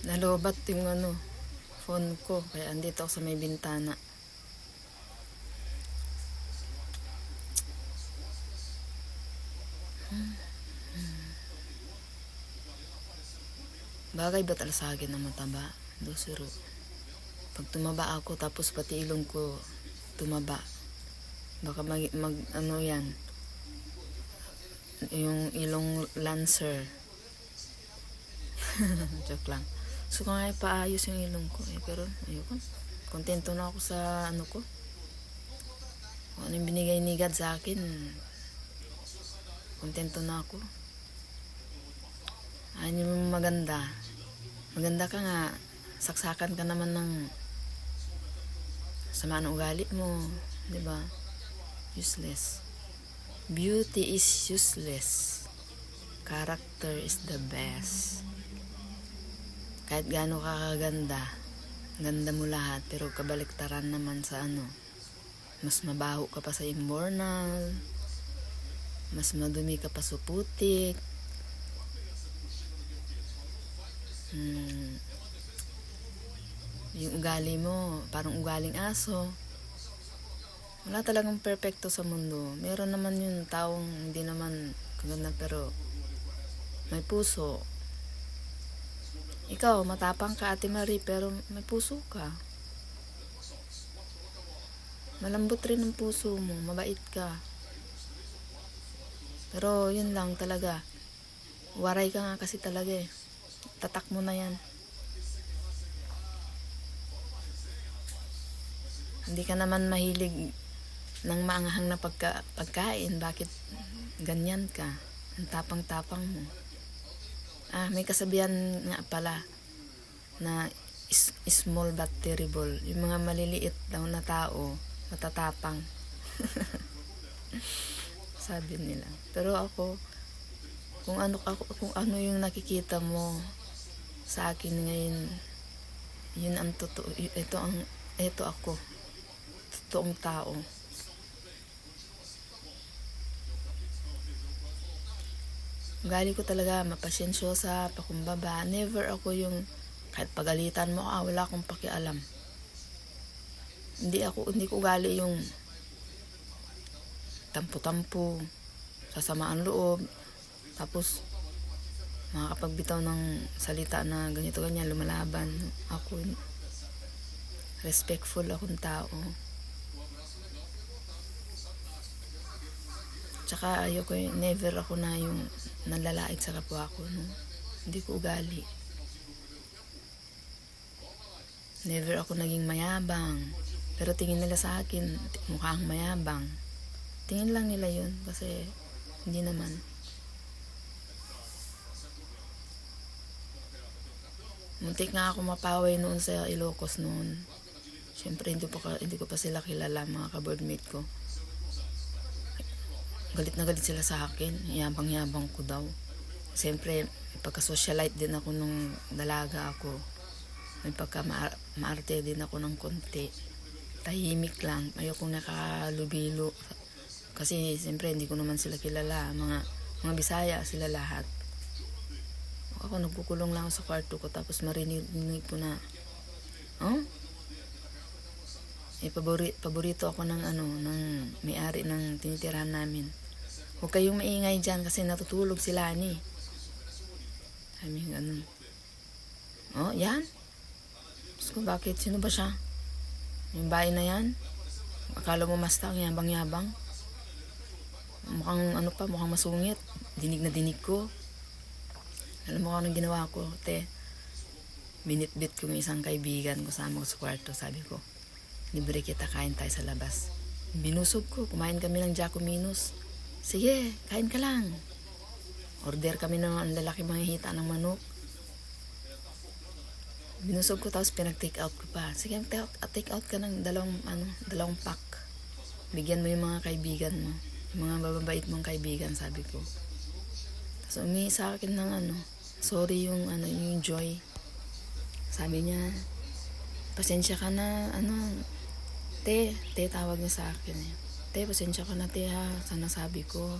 Nalobat yung phone ko. Kaya andito ako sa may bintana. Bagay ba't alasagin ng mataba? Dosiro. Pag tumaba ako, tapos pati ilong ko tumaba. Baka yan. Yung ilong lancer. Joke lang. So kung nga paayos yung ilong ko pero ayoko. Kontento na ako sa ko. Kung ano yung binigay ni God sa akin, kontento na ako. Ano yung maganda? Maganda ka nga, saksakan ka naman ng sama ng ugali mo, di ba? Useless. Beauty is useless. Character is the best. Kahit gaano ka kaganda, ganda mo lahat, pero kabaliktaran naman sa mas mabaho ka pa sa immoral, mas madumi ka pa sa putik. Yung ugali mo, parang ugaling aso. Wala talagang perfecto sa mundo. Meron naman yung taong hindi naman kaganda pero may puso. Ikaw, matapang ka, Ate Marie, pero may puso ka. Malambot rin ang puso mo, mabait ka. Pero yun lang talaga. Waray ka nga kasi talaga Tatak mo na yan. Hindi ka naman mahilig ng maanghang na pagkain. Bakit ganyan ka? Ang tapang-tapang mo. May kasabihan nga pala na small but terrible. Yung mga maliliit daw na tao, matatapang. Sabi nila. Pero ako, kung ano yung nakikita mo sa akin ngayon, yun ang totoo. Ito ako. Totoong tao. Ugali ko talaga mapasensyosa, pakumbaba. Never ako yung kahit pagalitan mo wala akong pakialam. Hindi ko ugali yung tampo-tampo, sasamaan loob, tapos makakapagbitaw ng salita na ganito ganyan, lumalaban. Ako respectful akong tao. Tsaka ayoko never ako na yung nanlalait sa kapwa ko, Hindi ko ugali. Never ako naging mayabang. Pero tingin nila sa akin, mukhang mayabang. Tingin lang nila yun kasi hindi naman. Muntik nga ako mapaway noon sa Ilocos noon. Siyempre hindi ko pa sila kilala, mga ka-boardmate ko. Galit na galit sila sa akin. Yabang-yabang ko daw. Siyempre, pagka-socialite din ako nung dalaga ako. May pagka-maarte din ako ng konti. Tahimik lang. Ayokong nakalubilo. Kasi siyempre hindi ko naman sila kilala. Mga Bisaya sila lahat. Ako nagkukulong lang sa kwarto ko tapos marinig ko na paborito ako ng may-ari ng tinitirahan namin. Huwag kayong maingay dyan kasi natutulog sila ni. Sabi ganun. Yan? So, bakit? Sino ba siya? Yung bahay na yan? Akala mo mastang, yabang-yabang? Mukhang mukhang masungit. Dinig na dinig ko. Alam mo kung anong ginawa ko, te? Binitbit ko yung isang kaibigan ko sa kwarto. Sabi ko, libre kita, kain tayo sa labas. Binusog ko, kumain kami ng Jacominos. Sige, kain ka lang. Order kami ng lalaki mga hita ng manok. Binusog ko tapos pinag-take out ko pa. Sige, take out ka ng dalawang pack. Bigyan mo yung mga kaibigan mo. Yung mga bababait mong kaibigan, sabi ko. Tapos umihi sa akin ng sorry yung Joy. Sabi niya, pasensya ka na, te tawag niya sa akin Te, pasensya ka na te ha, sana sabi ko.